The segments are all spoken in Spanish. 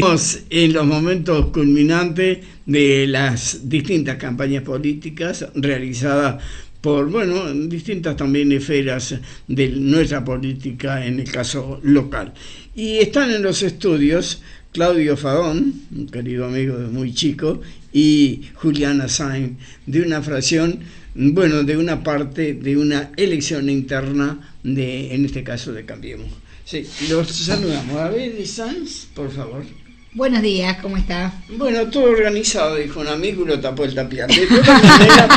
Estamos en los momentos culminantes de las distintas campañas políticas realizadas por, distintas también esferas de nuestra política, en el caso local. Y están en los estudios Claudio Fadón, un querido amigo de muy chico, y Juliana Sainz, de una fracción, de una parte de una elección interna de, en este caso, de Cambiemos. Sí, los saludamos. A ver, Sanz, por favor. Buenos días, ¿cómo está? Bueno, todo organizado, dijo un amigo y lo tapó el tapial. De todas maneras,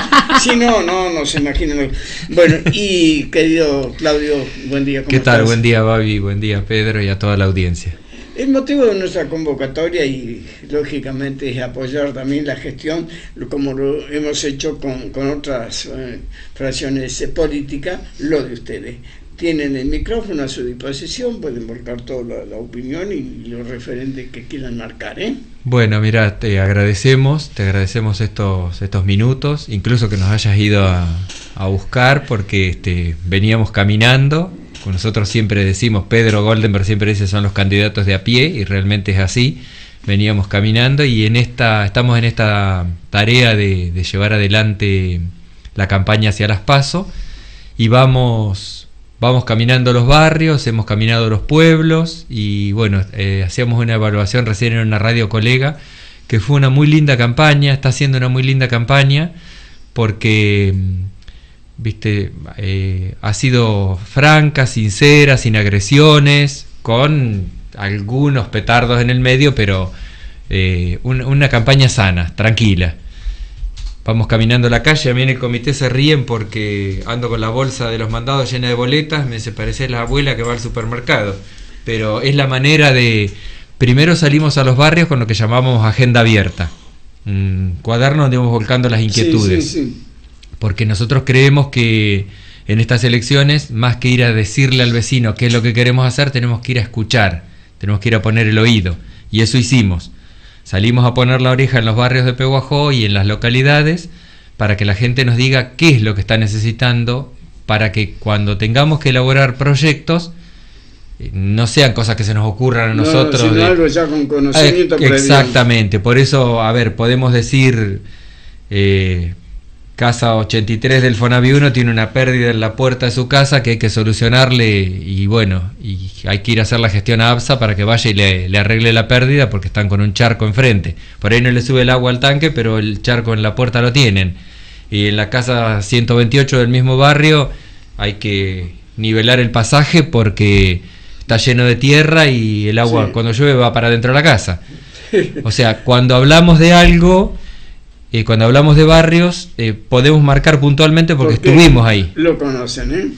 si no se imaginan. Bueno, y querido Claudio, buen día, ¿cómo ¿Qué tal? estás? Buen día, Babi, buen día, Pedro, y a toda la audiencia. El motivo de nuestra convocatoria, y lógicamente, es apoyar también la gestión, como lo hemos hecho con otras fracciones políticas, lo de ustedes. Tienen el micrófono a su disposición, pueden marcar toda la opinión y los referentes que quieran marcar, ¿eh? Bueno, mira, te agradecemos estos minutos, incluso que nos hayas ido a buscar, porque veníamos caminando. Nosotros siempre decimos, Pedro Goldenberg siempre dice, son los candidatos de a pie, y realmente es así. Veníamos caminando y estamos en esta tarea de llevar adelante la campaña hacia las PASO, y vamos caminando los barrios, hemos caminado los pueblos, y hacíamos una evaluación recién en una radio colega, que fue una muy linda campaña, está siendo una muy linda campaña, porque ha sido franca, sincera, sin agresiones, con algunos petardos en el medio, pero una campaña sana, tranquila. Vamos caminando la calle, a mí en el comité se ríen porque ando con la bolsa de los mandados llena de boletas, me parece la abuela que va al supermercado, pero es la manera de... Primero salimos a los barrios con lo que llamamos agenda abierta, un cuaderno donde vamos volcando las inquietudes, sí. Porque nosotros creemos que en estas elecciones, más que ir a decirle al vecino qué es lo que queremos hacer, tenemos que ir a escuchar, tenemos que ir a poner el oído, y eso hicimos. Salimos a poner la oreja en los barrios de Pehuajó y en las localidades para que la gente nos diga qué es lo que está necesitando, para que cuando tengamos que elaborar proyectos no sean cosas que se nos ocurran a nosotros. Sino algo ya con conocimiento previo. Exactamente, por eso, podemos decir, casa 83 del Fonavi 1 tiene una pérdida en la puerta de su casa que hay que solucionarle, y hay que ir a hacer la gestión a ABSA para que vaya y le arregle la pérdida, porque están con un charco enfrente. Por ahí no le sube el agua al tanque, pero el charco en la puerta lo tienen. Y en la casa 128 del mismo barrio hay que nivelar el pasaje porque está lleno de tierra y el agua, sí, cuando llueve va para dentro de la casa. O sea, cuando hablamos de algo... cuando hablamos de barrios, podemos marcar puntualmente porque estuvimos ahí. Lo conocen, ¿eh?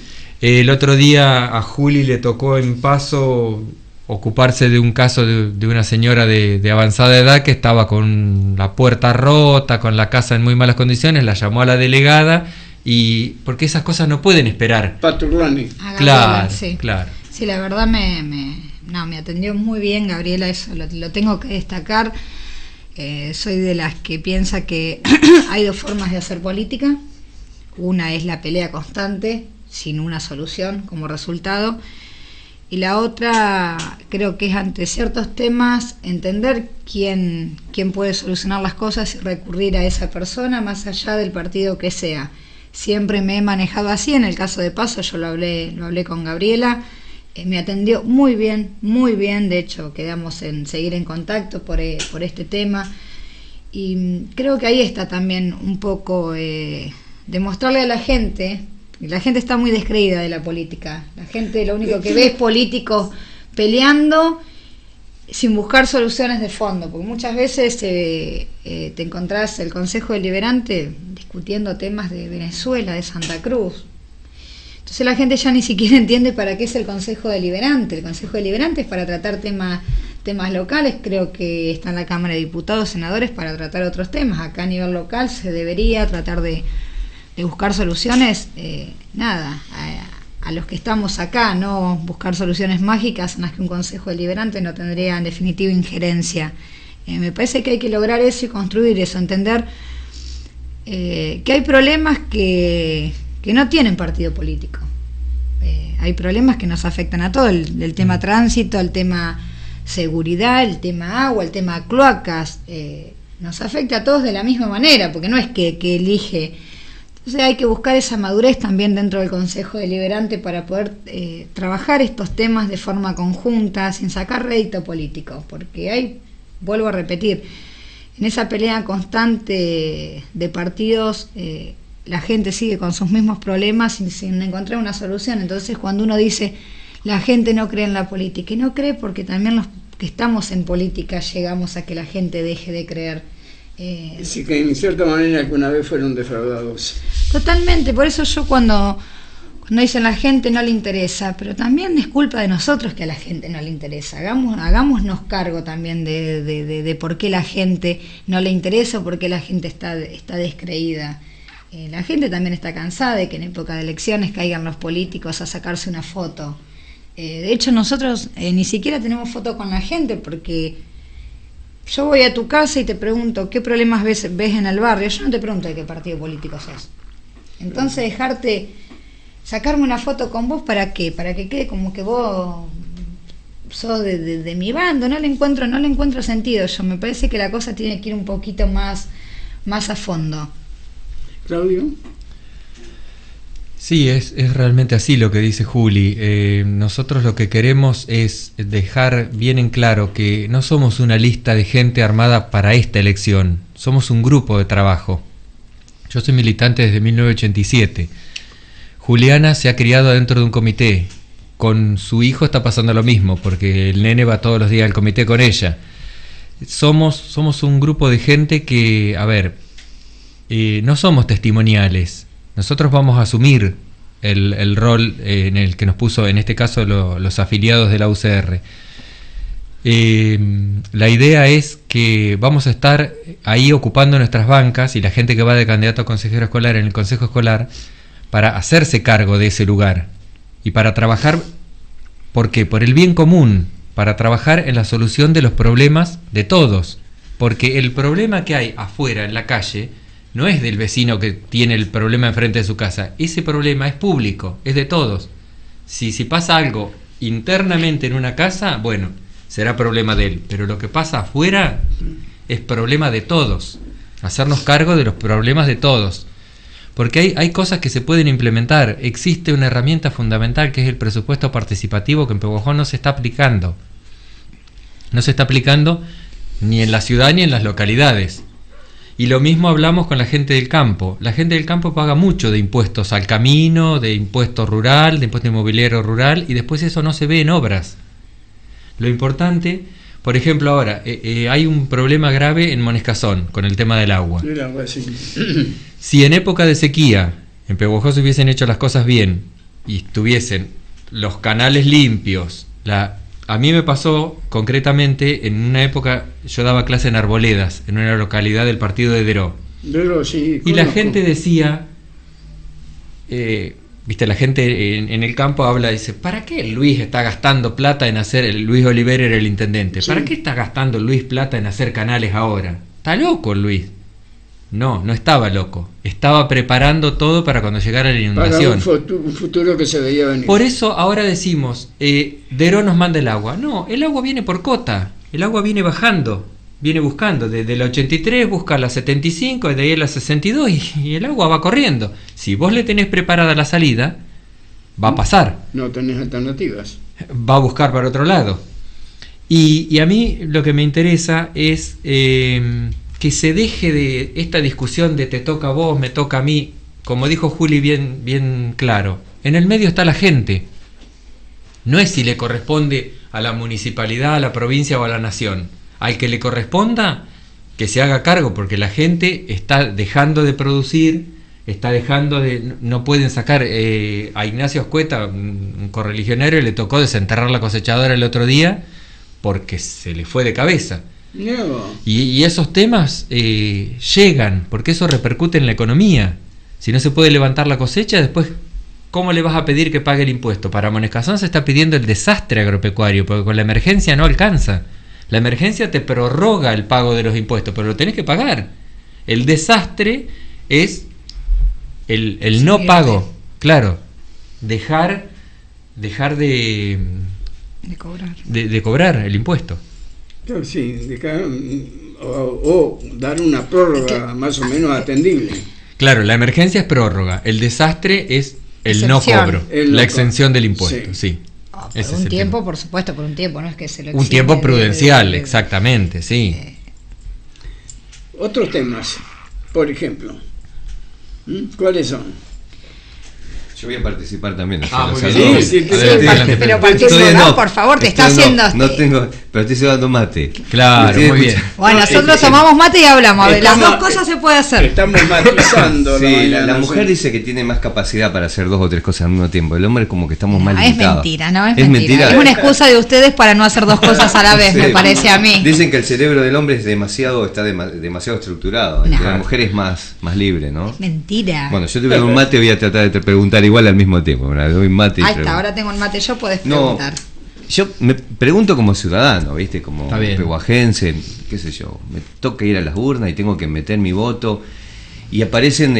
El otro día a Juli le tocó en Paso ocuparse de un caso de una señora de avanzada edad que estaba con la puerta rota, con la casa en muy malas condiciones. La llamó a la delegada, y porque esas cosas no pueden esperar. Paturlani. Claro, sí. Claro. Sí, la verdad me atendió muy bien Gabriela, eso lo tengo que destacar. Soy de las que piensa que hay dos formas de hacer política. Una es la pelea constante, sin una solución como resultado, y la otra creo que es, ante ciertos temas, entender quién puede solucionar las cosas y recurrir a esa persona, más allá del partido que sea. Siempre me he manejado así. En el caso de Paso yo lo hablé con Gabriela. Me atendió muy bien, de hecho quedamos en seguir en contacto por este tema, y creo que ahí está también un poco demostrarle a la gente, y la gente está muy descreída de la política, la gente lo único que ve es políticos peleando sin buscar soluciones de fondo, porque muchas veces te encontrás el Consejo Deliberante discutiendo temas de Venezuela, de Santa Cruz. Entonces la gente ya ni siquiera entiende para qué es el Consejo Deliberante. El Consejo Deliberante es para tratar temas locales. Creo que está en la Cámara de Diputados, senadores, para tratar otros temas. Acá a nivel local se debería tratar de buscar soluciones, a los que estamos acá, no buscar soluciones mágicas en las que un Consejo Deliberante no tendría en definitiva injerencia. Me parece que hay que lograr eso y construir eso, entender que hay problemas que no tienen partido político. Hay problemas que nos afectan a todo, el tema tránsito, el tema seguridad, el tema agua, el tema cloacas, nos afecta a todos de la misma manera, porque no es que elige. Entonces hay que buscar esa madurez también dentro del Consejo Deliberante para poder trabajar estos temas de forma conjunta, sin sacar rédito político, porque hay, vuelvo a repetir, en esa pelea constante de partidos, la gente sigue con sus mismos problemas sin encontrar una solución. Entonces cuando uno dice la gente no cree en la política, y no cree porque también los que estamos en política llegamos a que la gente deje de creer. Sí, que en cierta manera alguna vez fueron defraudados. Totalmente, por eso yo cuando dicen la gente no le interesa, pero también es culpa de nosotros que a la gente no le interesa. Hagámonos cargo también de por qué la gente no le interesa o por qué la gente está descreída. La gente también está cansada de que en época de elecciones caigan los políticos a sacarse una foto. De hecho nosotros ni siquiera tenemos foto con la gente, porque yo voy a tu casa y te pregunto qué problemas ves en el barrio. Yo no te pregunto de qué partido político sos. Entonces sacarme una foto con vos, ¿para qué? Para que quede como que vos sos de mi bando. No le encuentro sentido. Me parece que la cosa tiene que ir un poquito más a fondo. Claudio. Sí, es realmente así lo que dice Juli. Nosotros lo que queremos es dejar bien en claro que no somos una lista de gente armada para esta elección, somos un grupo de trabajo. Yo soy militante desde 1987. Juliana se ha criado dentro de un comité. Con su hijo está pasando lo mismo, porque el nene va todos los días al comité con ella. Somos un grupo de gente que, no somos testimoniales. Nosotros vamos a asumir el rol en el que nos puso, en este caso, los afiliados de la UCR. La idea es que vamos a estar ahí ocupando nuestras bancas y la gente que va de candidato a consejero escolar en el consejo escolar para hacerse cargo de ese lugar y para trabajar, ¿por qué? Por el bien común, para trabajar en la solución de los problemas de todos, porque el problema que hay afuera en la calle no es del vecino que tiene el problema enfrente de su casa. Ese problema es público, es de todos. Si pasa algo internamente en una casa, bueno, será problema de él. Pero lo que pasa afuera es problema de todos. Hacernos cargo de los problemas de todos. Porque hay cosas que se pueden implementar. Existe una herramienta fundamental que es el presupuesto participativo que en Pehuajó no se está aplicando. No se está aplicando ni en la ciudad ni en las localidades. Y lo mismo hablamos con la gente del campo. La gente del campo paga mucho de impuestos al camino, de impuesto rural, de impuesto inmobiliario rural, y después eso no se ve en obras. Lo importante, por ejemplo ahora, hay un problema grave en Monescazón con el tema del agua. El agua, sí. Si en época de sequía en Pehuajó se hubiesen hecho las cosas bien y estuviesen los canales limpios, a mí me pasó concretamente en una época, yo daba clase en Arboledas, en una localidad del partido de Deró. Sí, y la gente decía, la gente en el campo habla, dice, ¿para qué Luis está gastando plata en hacer, Luis Oliver era el intendente, ¿para qué está gastando Luis plata en hacer canales ahora? Está loco Luis. No estaba loco. Estaba preparando todo para cuando llegara la inundación. Para un futuro que se veía venir. Por eso ahora decimos, Deró nos manda el agua. No, el agua viene por cota. El agua viene bajando, viene buscando. Desde la 83 busca la 75, de ahí a la 62 y el agua va corriendo. Si vos le tenés preparada la salida, va a pasar. No tenés alternativas. Va a buscar para otro lado. Y a mí lo que me interesa es que se deje de esta discusión de te toca a vos, me toca a mí. Como dijo Juli bien claro, en el medio está la gente. No es si le corresponde a la municipalidad, a la provincia o a la nación. Al que le corresponda, que se haga cargo, porque la gente está dejando de producir, no pueden sacar a Ignacio Ascueta, un correligionario, le tocó desenterrar la cosechadora el otro día porque se le fue de cabeza. No. Y esos temas llegan, porque eso repercute en la economía. Si no se puede levantar la cosecha, después, ¿cómo le vas a pedir que pague el impuesto? Para Monescazón se está pidiendo el desastre agropecuario, porque con la emergencia no alcanza. La emergencia te prorroga el pago de los impuestos, pero lo tenés que pagar. El desastre es el no pago. Claro, dejar de de cobrar el impuesto. Claro, sí, o dar una prórroga más o menos atendible. Claro, la emergencia es prórroga, el desastre es el no cobro, la exención del impuesto, sí. Por un tiempo, por supuesto, por un tiempo, no es que se lo exime. Un tiempo prudencial, exactamente, sí. Otros temas, por ejemplo, ¿cuáles son? Yo voy a participar también. Pero participar, por favor, te está haciendo... No tengo, pero estoy llevando mate. Claro, muy bien. Bueno, nosotros tomamos mate y hablamos. A ver, las dos cosas se puede hacer. Estamos matizando. Sí, la mujer dice que tiene más capacidad para hacer 2 o 3 cosas al mismo tiempo. El hombre como que estamos más limitados. Es mentira. Es una excusa de ustedes para no hacer 2 cosas a la vez, me parece a mí. Dicen que el cerebro del hombre es demasiado estructurado. No. La mujer es más libre, ¿no? Es mentira. Bueno, yo te voy a dar un mate, voy a tratar de preguntar igual al mismo tiempo. Me doy mate y ahora tengo el mate yo, podés preguntar. Yo me pregunto como ciudadano, ¿viste? Como pehuajense, qué sé yo. Me toca ir a las urnas y tengo que meter mi voto. Y aparecen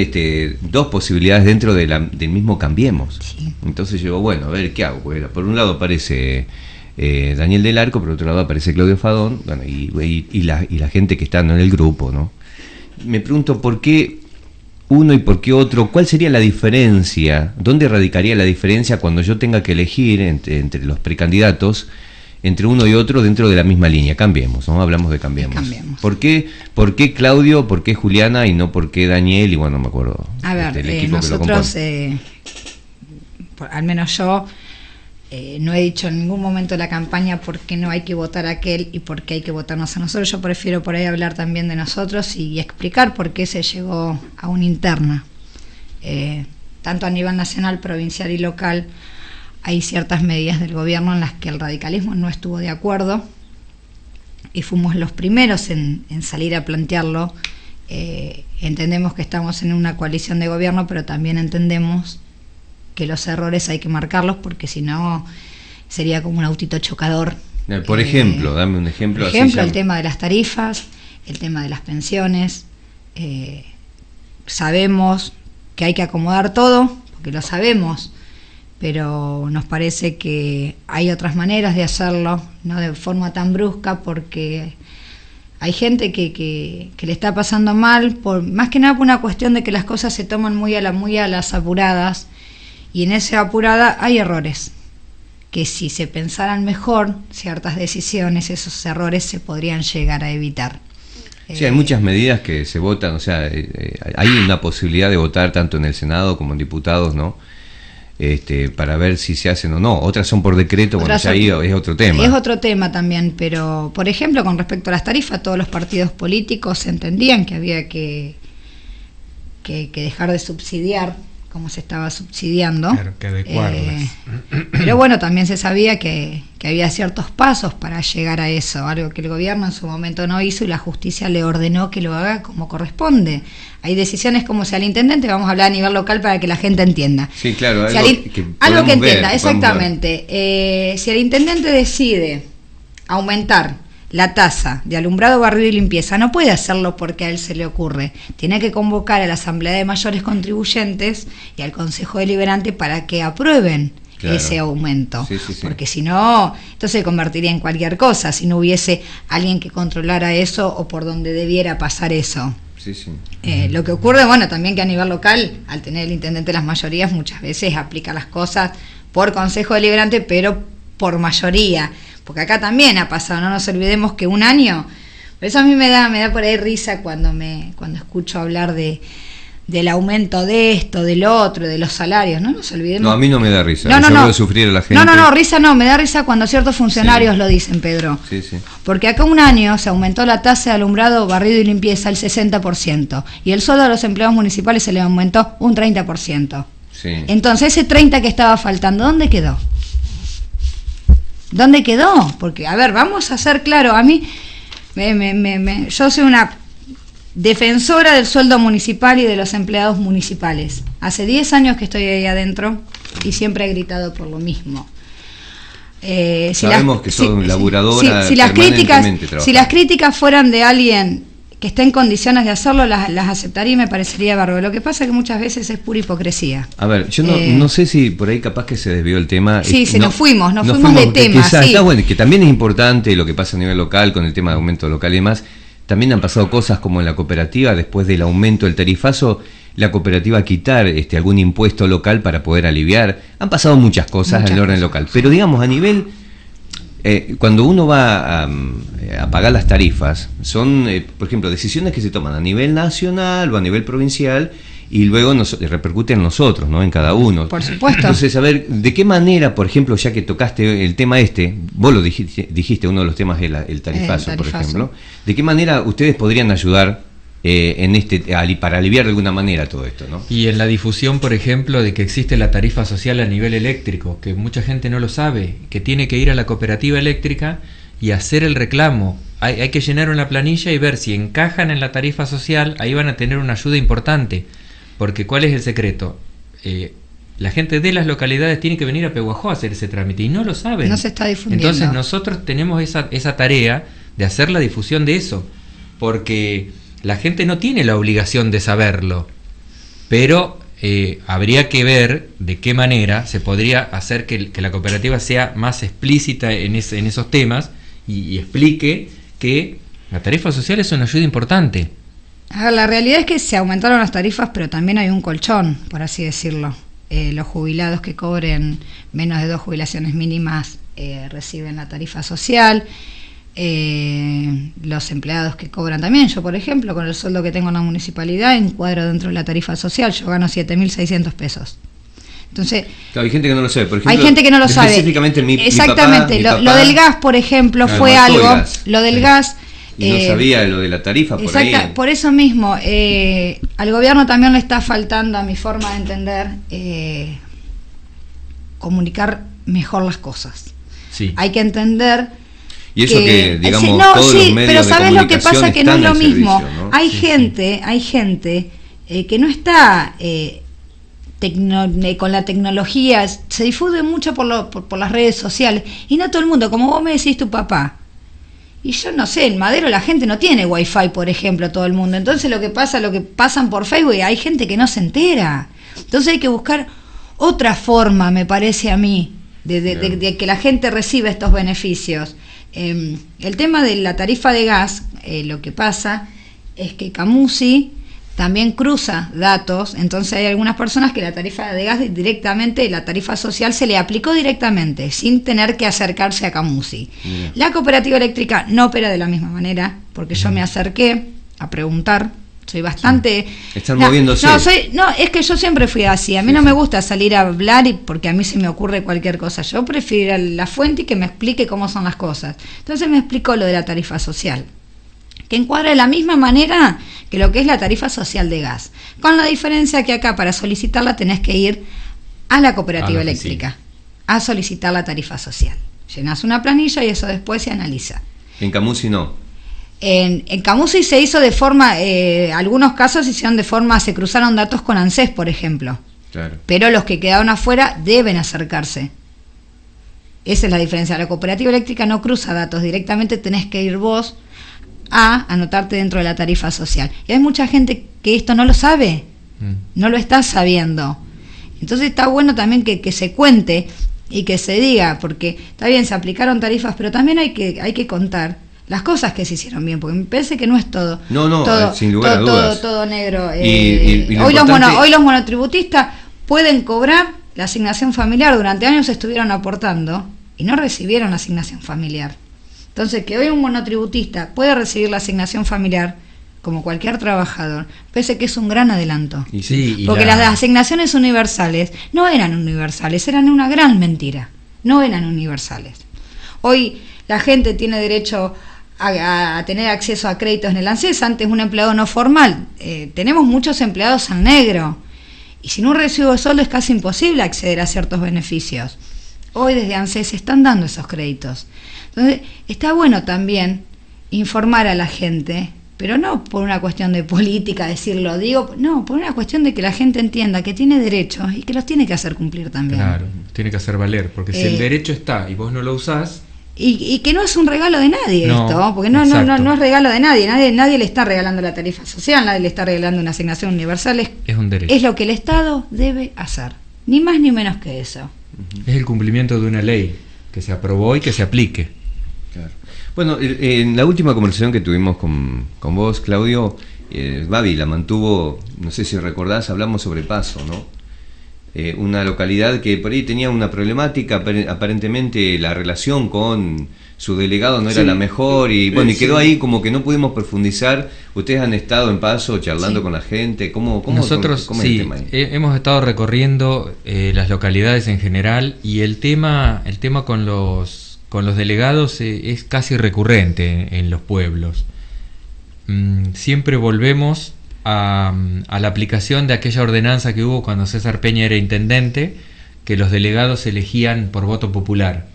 2 posibilidades dentro del mismo Cambiemos. Sí. Entonces yo digo, bueno, a ver, ¿qué hago? Por un lado aparece Daniel del Arco, por otro lado aparece Claudio Fadón, bueno, y la gente que está en el grupo, ¿no? Me pregunto por qué uno y por qué otro, ¿cuál sería la diferencia? ¿Dónde radicaría la diferencia cuando yo tenga que elegir entre los precandidatos, entre uno y otro dentro de la misma línea? Cambiemos, ¿no? Hablamos de Cambiemos. ¿Por qué Claudio, por qué Juliana y no por qué Daniel? Y bueno, no me acuerdo. A ver, nosotros, al menos yo, no he dicho en ningún momento de la campaña por qué no hay que votar a aquel y por qué hay que votarnos a nosotros. Yo prefiero por ahí hablar también de nosotros y explicar por qué se llegó a una interna. Tanto a nivel nacional, provincial y local, hay ciertas medidas del gobierno en las que el radicalismo no estuvo de acuerdo y fuimos los primeros en salir a plantearlo. Entendemos que estamos en una coalición de gobierno, pero también entendemos que los errores hay que marcarlos porque si no sería como un autito chocador. Por ejemplo, dame un ejemplo. Por ejemplo, el tema de las tarifas, el tema de las pensiones. Sabemos que hay que acomodar todo, porque lo sabemos, pero nos parece que hay otras maneras de hacerlo, no de forma tan brusca, porque hay gente que le está pasando mal, más que nada por una cuestión de que las cosas se toman muy a las apuradas. Y en esa apurada hay errores, que si se pensaran mejor ciertas decisiones, esos errores se podrían llegar a evitar. Sí, hay muchas medidas que se votan, o sea, hay una posibilidad de votar tanto en el Senado como en diputados, ¿no? Para ver si se hacen o no. Otras son por decreto, bueno, ya ahí es otro tema. Es otro tema también, pero, por ejemplo, con respecto a las tarifas, todos los partidos políticos entendían que había que dejar de subsidiar como se estaba subsidiando. Claro, que adecuarlas. Pero bueno, también se sabía que había ciertos pasos para llegar a eso, algo que el gobierno en su momento no hizo y la justicia le ordenó que lo haga como corresponde. Hay decisiones como si al intendente, vamos a hablar a nivel local para que la gente entienda. Sí, claro, algo que entienda, exactamente. Si el intendente decide aumentar la tasa de alumbrado, barrido y limpieza, no puede hacerlo porque a él se le ocurre. Tiene que convocar a la Asamblea de Mayores Contribuyentes y al Consejo Deliberante para que aprueben ese aumento. Sí. Porque si no, entonces se convertiría en cualquier cosa, si no hubiese alguien que controlara eso o por donde debiera pasar eso. Lo que ocurre, bueno, también que a nivel local, al tener el intendente las mayorías, muchas veces aplica las cosas por Consejo Deliberante, pero por mayoría. Porque acá también ha pasado, no nos olvidemos que un año, por eso a mí me da por ahí risa cuando escucho hablar del aumento de esto, del otro, de los salarios, no nos olvidemos. No, a mí no me da risa, yo veo sufrir a la gente. No, risa no, me da risa cuando ciertos funcionarios lo dicen, Pedro. Sí. Porque acá un año se aumentó la tasa de alumbrado, barrido y limpieza al 60%, y el sueldo de los empleados municipales se le aumentó un 30%. Sí. Entonces ese 30% que estaba faltando, ¿dónde quedó? ¿Dónde quedó? Porque, a ver, vamos a ser claros, a mí, yo soy una defensora del sueldo municipal y de los empleados municipales. Hace 10 años que estoy ahí adentro y siempre he gritado por lo mismo. Sabemos que son laburadoras. Si las críticas fueran de alguien que esté en condiciones de hacerlo, las aceptaría y me parecería bárbaro. Lo que pasa es que muchas veces es pura hipocresía. A ver, yo no sé si por ahí capaz que se desvió el tema. Sí, nos fuimos de tema. Sí. Está bueno, que también es importante lo que pasa a nivel local con el tema de aumento local y demás. También han pasado cosas como en la cooperativa, después del aumento del tarifazo, la cooperativa quitar algún impuesto local para poder aliviar. Han pasado muchas cosas en el orden local. Pero digamos, a nivel... cuando uno va a pagar las tarifas, son, por ejemplo, decisiones que se toman a nivel nacional o a nivel provincial y luego repercute en nosotros, ¿no? En cada uno. Por supuesto. Entonces, a ver, ¿de qué manera, por ejemplo, ya que tocaste el tema vos lo dijiste uno de los temas es el tarifazo, por ejemplo, ¿de qué manera ustedes podrían ayudar para aliviar de alguna manera todo esto, ¿no? Y en la difusión, por ejemplo, de que existe la tarifa social a nivel eléctrico, que mucha gente no lo sabe, que tiene que ir a la cooperativa eléctrica y hacer el reclamo. Hay que llenar una planilla y ver si encajan en la tarifa social, ahí van a tener una ayuda importante. Porque ¿cuál es el secreto? La gente de las localidades tiene que venir a Pehuajó a hacer ese trámite y no lo saben. No se está difundiendo. Entonces nosotros tenemos esa tarea de hacer la difusión de eso, porque la gente no tiene la obligación de saberlo, pero habría que ver de qué manera se podría hacer que la cooperativa sea más explícita en esos temas y explique que la tarifa social es una ayuda importante. A ver, la realidad es que se aumentaron las tarifas, pero también hay un colchón, por así decirlo. Los jubilados que cobren menos de 2 jubilaciones mínimas reciben la tarifa social. Los empleados que cobran también, yo por ejemplo con el sueldo que tengo en la municipalidad encuadro dentro de la tarifa social, yo gano 7.600 pesos. Entonces, claro, hay gente que no lo sabe, por ejemplo, hay gente que no lo sabe. Específicamente exactamente, mi papá, lo del gas, por ejemplo, fue algo, lo del gas y no sabía lo de la tarifa por ahí. Por eso mismo, al gobierno también le está faltando, a mi forma de entender, comunicar mejor las cosas. Sí. Hay que entender. Y eso que digamos, todos los medios pero ¿sabes lo que pasa? Que no es lo mismo. Servicio, ¿no? Hay gente que no está con la tecnología, se difunde mucho por las redes sociales, y no todo el mundo, como vos me decís tu papá. Y yo no sé, en Madero la gente no tiene wifi, por ejemplo, todo el mundo. Entonces lo que pasan por Facebook, hay gente que no se entera. Entonces hay que buscar otra forma, me parece a mí, de que la gente reciba estos beneficios. El tema de la tarifa de gas, lo que pasa es que Camusi también cruza datos, entonces hay algunas personas que la tarifa de gas directamente, la tarifa social se le aplicó directamente, sin tener que acercarse a Camusi. La cooperativa eléctrica no opera de la misma manera, porque yo me acerqué a preguntar, soy bastante... Están moviéndose. Es que yo siempre fui así, a mí no me gusta salir a hablar porque a mí se me ocurre cualquier cosa, yo prefiero ir a la fuente y que me explique cómo son las cosas. Entonces me explicó lo de la tarifa social, que encuadra de la misma manera que lo que es la tarifa social de gas, con la diferencia que acá para solicitarla tenés que ir a la cooperativa eléctrica a solicitar la tarifa social. Llenás una planilla y eso después se analiza. En Camusi no. En Camusi se hizo de forma, algunos casos se cruzaron datos con ANSES, por ejemplo. Claro. Pero los que quedaron afuera deben acercarse. Esa es la diferencia. La cooperativa eléctrica no cruza datos, directamente tenés que ir vos a anotarte dentro de la tarifa social. Y hay mucha gente que esto no lo sabe, no lo está sabiendo. Entonces está bueno también que se cuente y que se diga, porque está bien, se aplicaron tarifas, pero también hay que contar las cosas que se hicieron bien, porque me parece que no es todo. No, sin lugar a dudas. Todo negro. Hoy los monotributistas pueden cobrar la asignación familiar. Durante años estuvieron aportando y no recibieron la asignación familiar. Entonces, que hoy un monotributista puede recibir la asignación familiar como cualquier trabajador, parece que es un gran adelanto. Porque las asignaciones universales no eran universales, eran una gran mentira. No eran universales. Hoy la gente tiene derecho a tener acceso a créditos en el ANSES, antes un empleado no formal. Tenemos muchos empleados al negro, y sin un recibo de sueldo es casi imposible acceder a ciertos beneficios. Hoy desde ANSES se están dando esos créditos. Entonces, está bueno también informar a la gente, pero no por una cuestión de política, no, por una cuestión de que la gente entienda que tiene derechos y que los tiene que hacer cumplir también. Claro, tiene que hacer valer, porque si el derecho está y vos no lo usás, Y que no es un regalo de nadie esto, porque no es regalo de nadie. Nadie le está regalando la tarifa social, nadie le está regalando una asignación universal. Es un derecho. Es lo que el Estado debe hacer, ni más ni menos que eso. Es el cumplimiento de una ley que se aprobó y que se aplique. Claro. Bueno, en la última conversación que tuvimos con vos, Claudio, Babi la mantuvo, no sé si recordás, hablamos sobre Paso, ¿no? Una localidad que por ahí tenía una problemática, aparentemente la relación con su delegado no era la mejor, y bueno, y quedó ahí como que no pudimos profundizar. Ustedes han estado en Paso charlando con la gente, ¿cómo nosotros es el tema ahí? Hemos estado recorriendo las localidades en general, y el tema con los delegados es casi recurrente en los pueblos. Siempre volvemos a la aplicación de aquella ordenanza que hubo cuando César Peña era intendente, que los delegados se elegían por voto popular,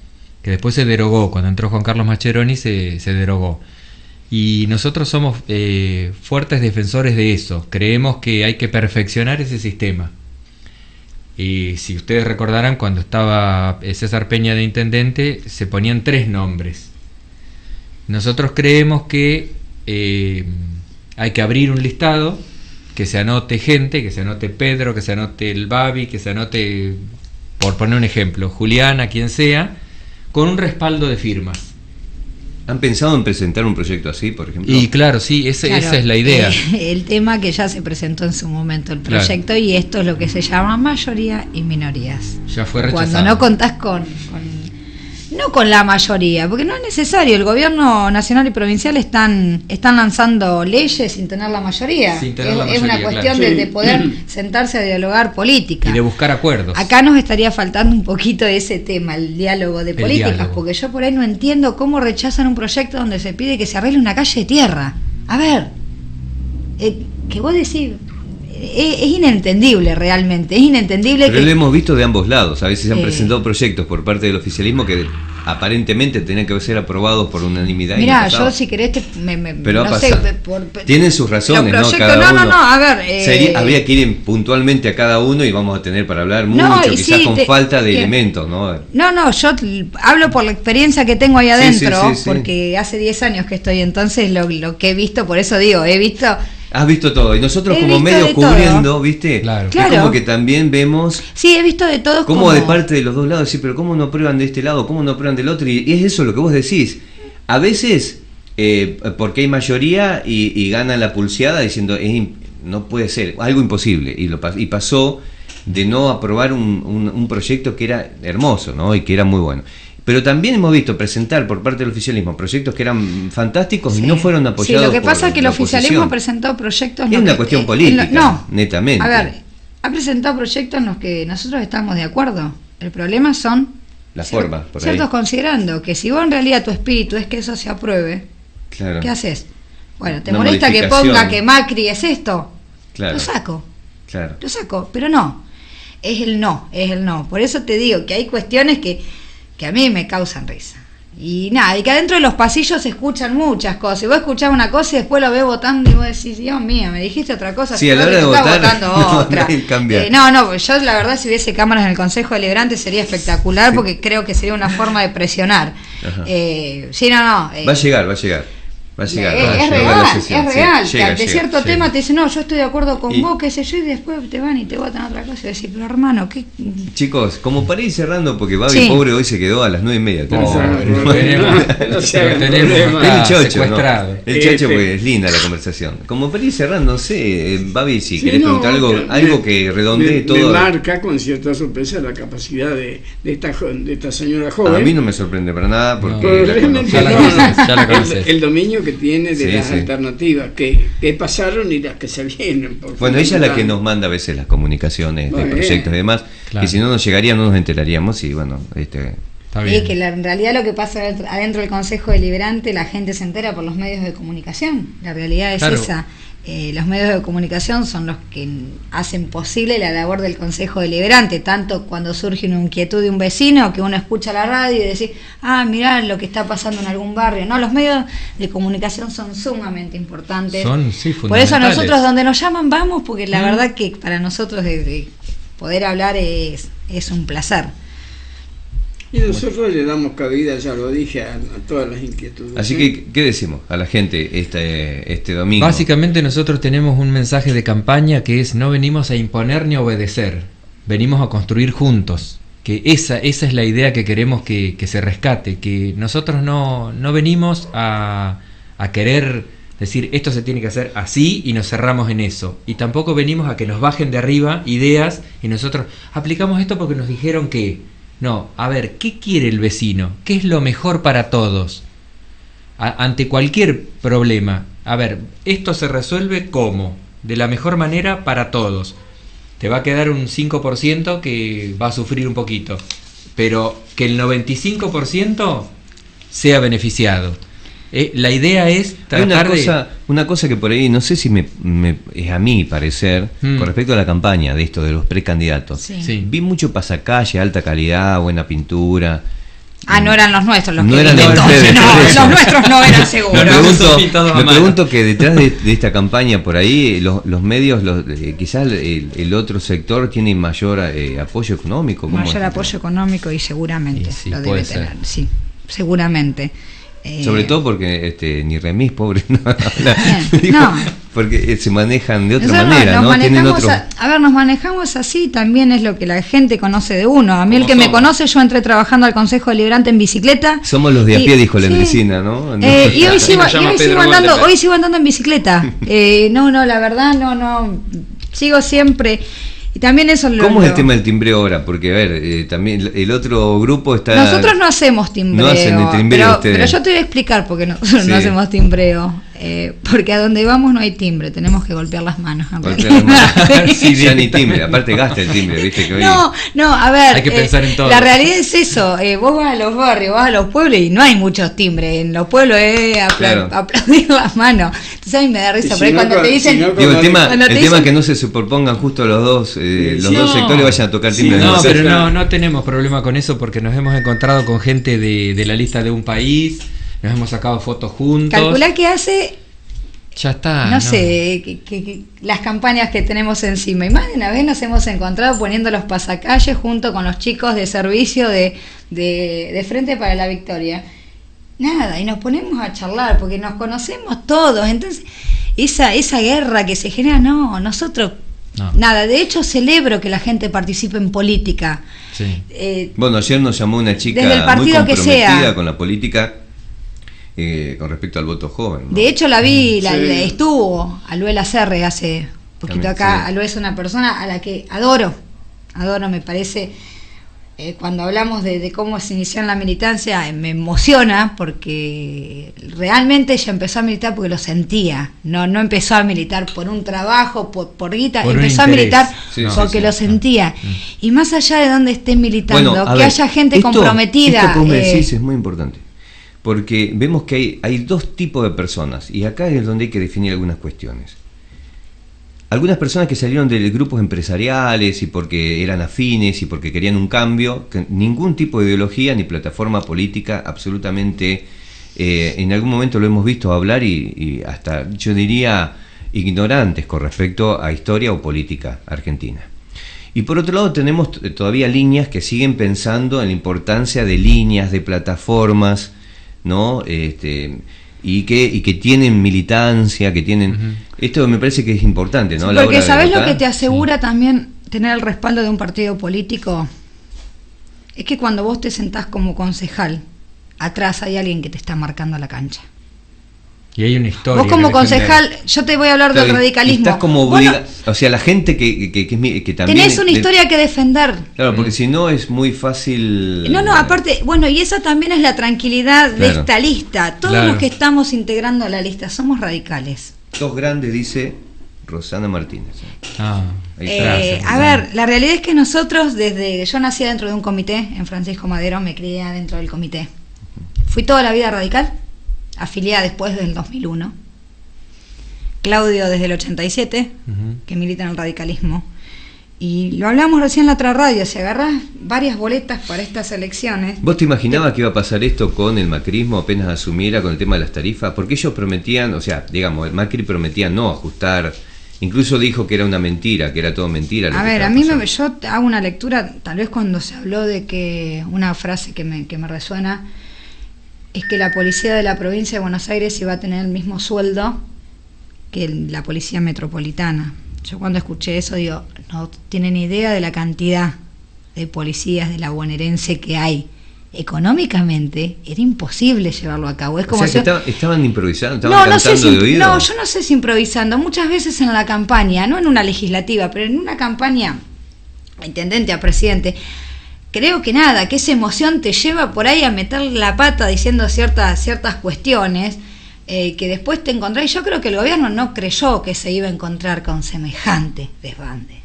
que después se derogó, cuando entró Juan Carlos Mascheroni se derogó. Y nosotros somos fuertes defensores de eso, creemos que hay que perfeccionar ese sistema. Y si ustedes recordarán, cuando estaba César Peña de intendente, se ponían 3 nombres. Nosotros creemos que hay que abrir un listado, que se anote gente, que se anote Pedro, que se anote el Babi, que se anote, por poner un ejemplo, Juliana, quien sea, con un respaldo de firmas. ¿Han pensado en presentar un proyecto así, por ejemplo? Y claro, sí, esa es la idea. El tema que ya se presentó en su momento el proyecto, claro. Y esto es lo que se llama mayoría y minorías. Ya fue rechazado. Cuando no contás no con la mayoría, porque no es necesario. El gobierno nacional y provincial están lanzando leyes sin tener la mayoría. Es una cuestión de poder sentarse a dialogar política. Y de buscar acuerdos. Acá nos estaría faltando un poquito ese tema, el diálogo de políticas, porque yo por ahí no entiendo cómo rechazan un proyecto donde se pide que se arregle una calle de tierra. A ver, que vos decís... Es inentendible realmente, es inentendible. Pero lo hemos visto de ambos lados. A veces se han presentado proyectos por parte del oficialismo que aparentemente tenían que ser aprobados por unanimidad. Mirá, yo si querés pero no sé, tienen sus razones, ¿no? Cada uno. A ver, habría que ir puntualmente a cada uno y vamos a tener para hablar mucho, quizás con falta de elementos, ¿no? No, yo hablo por la experiencia que tengo ahí adentro, porque hace 10 años que estoy, entonces lo que he visto, por eso digo, he visto... Has visto todo, y nosotros como medios cubriendo, ¿viste? Claro. Es como que también vemos... Sí, he visto de todo. Como de parte de los dos lados, sí, pero ¿cómo no prueban de este lado? ¿Cómo no prueban del otro? Y es eso lo que vos decís. A veces, porque hay mayoría y ganan la pulseada diciendo, no puede ser, algo imposible. Y pasó de no aprobar un proyecto que era hermoso, ¿no? Y que era muy bueno. Pero también hemos visto presentar por parte del oficialismo proyectos que eran fantásticos y no fueron apoyados. Sí, lo que pasa es que el oficialismo presentó proyectos... Es una cuestión política, netamente. A ver, ha presentado proyectos en los que nosotros estamos de acuerdo. El problema son... Las formas, por ahí. Ciertos considerando que si vos en realidad tu espíritu es que eso se apruebe, claro. ¿Qué haces? Bueno, ¿te molesta que ponga que Macri es esto? Claro. Lo saco. Claro. Lo saco, pero no. Es el no. Por eso te digo que hay cuestiones que a mí me causan risa. Y nada, y que adentro de los pasillos se escuchan muchas cosas. Y vos escuchás una cosa y después lo ves votando y vos decís, Dios mío, me dijiste otra cosa. Sí, a la hora de votar, otra. No, yo la verdad si hubiese cámaras en el Consejo Deliberante sería espectacular, porque creo que sería una forma de presionar. Sí, va a llegar. Es real. Llega, cierto tema te dicen, no, yo estoy de acuerdo con vos, qué sé yo, y después te van y te votan otra cosa y decís, pero hermano, ¿qué? Chicos, como para ir cerrando, porque Babi pobre hoy se quedó a las 9:30. Tenemos el chocho, ¿no? El chocho, porque es linda la conversación. Como para ir cerrando, no sé, Babi, si querés preguntar algo que redondee todo. Me marca con cierta sorpresa la capacidad de esta señora joven. A mí no me sorprende para nada, porque ya la conoces. El dominio que tiene de las alternativas que pasaron y las que se vienen. Bueno, ella es la que nos manda a veces las comunicaciones de proyectos y demás, que si no nos llegarían no nos enteraríamos y bueno, está bien. Y que en realidad lo que pasa adentro del Consejo Deliberante la gente se entera por los medios de comunicación. La realidad es esa. Los medios de comunicación son los que hacen posible la labor del Consejo Deliberante, tanto cuando surge una inquietud de un vecino, que uno escucha la radio y dice, mirá lo que está pasando en algún barrio. No, los medios de comunicación son sumamente importantes. Por eso nosotros donde nos llaman vamos, porque la verdad que para nosotros de poder hablar es un placer. Y nosotros le damos cabida, ya lo dije, a todas las inquietudes. Así que, ¿qué decimos a la gente este domingo? Básicamente nosotros tenemos un mensaje de campaña que es: no venimos a imponer ni a obedecer, venimos a construir juntos. Que esa es la idea que queremos que se rescate, que nosotros no venimos a querer decir esto se tiene que hacer así y nos cerramos en eso, y tampoco venimos a que nos bajen de arriba ideas y nosotros aplicamos esto porque nos dijeron que no. A ver, ¿qué quiere el vecino? ¿Qué es lo mejor para todos? Ante cualquier problema, a ver, esto se resuelve ¿cómo? De la mejor manera para todos. Te va a quedar un 5% que va a sufrir un poquito, pero que el 95% sea beneficiado. La idea es tratar una cosa que por ahí, no sé si es a mi parecer, con respecto a la campaña de esto, de los precandidatos. Sí. Vi mucho pasacalle, alta calidad, buena pintura. No eran los nuestros los no que eran inventó. Los nuestros no eran seguros. Me pregunto que detrás de esta campaña por ahí, los medios, quizás el otro sector tiene mayor apoyo económico. Mayor apoyo económico y seguramente sí, lo debe tener. Sí, seguramente. Sobre todo porque ni Remis, pobre, no. Porque se manejan de otra Nosotros manera, ¿no? Tienen otro... nos manejamos así, también es lo que la gente conoce de uno. A mí el que me conoce, yo entré trabajando al Consejo Deliberante en bicicleta. Somos los de a pie, dijo la Endresina, ¿no? Y hoy sigo andando en bicicleta. La verdad, no. Sigo siempre. Y también eso ¿Cómo es el tema del timbreo ahora? Porque, a ver, también el otro grupo está... Nosotros no hacemos timbreo. No hacen el timbreo pero yo te voy a explicar por qué nosotros no hacemos timbreo. Porque a donde vamos no hay timbre, tenemos que golpear las manos. Sí, ya ni timbre, aparte gasta el timbre, viste que hoy... No, a ver, hay que pensar en todo. La realidad es eso, vos vas a los barrios, vas a los pueblos y no hay muchos timbres, en los pueblos es aplaudir las manos. Entonces a mí me da risa, pero cuando te dicen... el tema es que no se superpongan justo los dos sectores vayan a tocar timbre. Pero no tenemos problema con eso porque nos hemos encontrado con gente de la lista de un país. Nos hemos sacado fotos juntos. Calculá que hace... Ya está. No sé, que las campañas que tenemos encima. Y más de una vez nos hemos encontrado poniendo los pasacalles junto con los chicos de servicio de Frente para la Victoria. Nada, y nos ponemos a charlar porque nos conocemos todos. Entonces, esa guerra que se genera, nosotros... No. Nada, de hecho celebro que la gente participe en política. Sí. Bueno, ayer nos llamó una chica muy comprometida con la política con respecto al voto joven, ¿no? De hecho la vi, estuvo Alue Lacerre hace poquito acá. Sí. Alue es una persona a la que adoro, me parece. Cuando hablamos de cómo se inició en la militancia, me emociona porque realmente ella empezó a militar porque lo sentía, no empezó a militar por un trabajo, por guita, empezó a militar porque lo sentía. Y más allá de donde esté militando, haya gente comprometida. Esto que vos me decís es muy importante, porque vemos que hay dos tipos de personas, y acá es donde hay que definir algunas cuestiones. Algunas personas que salieron de grupos empresariales y porque eran afines y porque querían un cambio, que ningún tipo de ideología ni plataforma política, absolutamente, en algún momento lo hemos visto hablar y hasta, yo diría, ignorantes con respecto a historia o política argentina. Y por otro lado tenemos todavía líneas que siguen pensando en la importancia de líneas, de plataformas, ¿no? Y que tienen militancia, que tienen... Esto me parece que es importante, ¿no? Sí, porque ¿sabés lo que te asegura también tener el respaldo de un partido político? Es que cuando vos te sentás como concejal, atrás hay alguien que te está marcando la cancha. Y hay una historia. Vos como concejal, yo te voy a hablar del radicalismo. Estás como o sea, la gente que también... Tenés una historia que defender. Claro, porque si no es muy fácil... Aparte, y esa también es la tranquilidad de esta lista. Todos los que estamos integrando la lista somos radicales. Dos grandes, dice Rosana Martínez. A ver, la realidad es que nosotros, yo nací dentro de un comité, en Francisco Madero, me crié dentro del comité. Fui toda la vida radical, afiliada después del 2001. Claudio desde el 87, que milita en el radicalismo. Y lo hablamos recién en la otra radio, si agarrás varias boletas para estas elecciones... ¿Vos te imaginabas que iba a pasar esto con el macrismo apenas asumiera con el tema de las tarifas? Porque ellos prometían, o sea, digamos, el Macri prometía no ajustar Incluso dijo que era una mentira, que era todo mentira. A ver, a mí yo hago una lectura, tal vez cuando se habló de que una frase que me resuena es que la policía de la provincia de Buenos Aires iba a tener el mismo sueldo que la policía metropolitana. Yo cuando escuché eso digo, no tienen idea de la cantidad de policías de la bonaerense que hay. Económicamente era imposible llevarlo a cabo. Es como estaban improvisando, estaban cantando de oído. No, yo no sé si improvisando. Muchas veces en la campaña, no en una legislativa, pero en una campaña a intendente, a presidente, creo que que esa emoción te lleva por ahí a meter la pata diciendo ciertas cuestiones que después te encontrás. Y yo creo que el gobierno no creyó que se iba a encontrar con semejante desbande.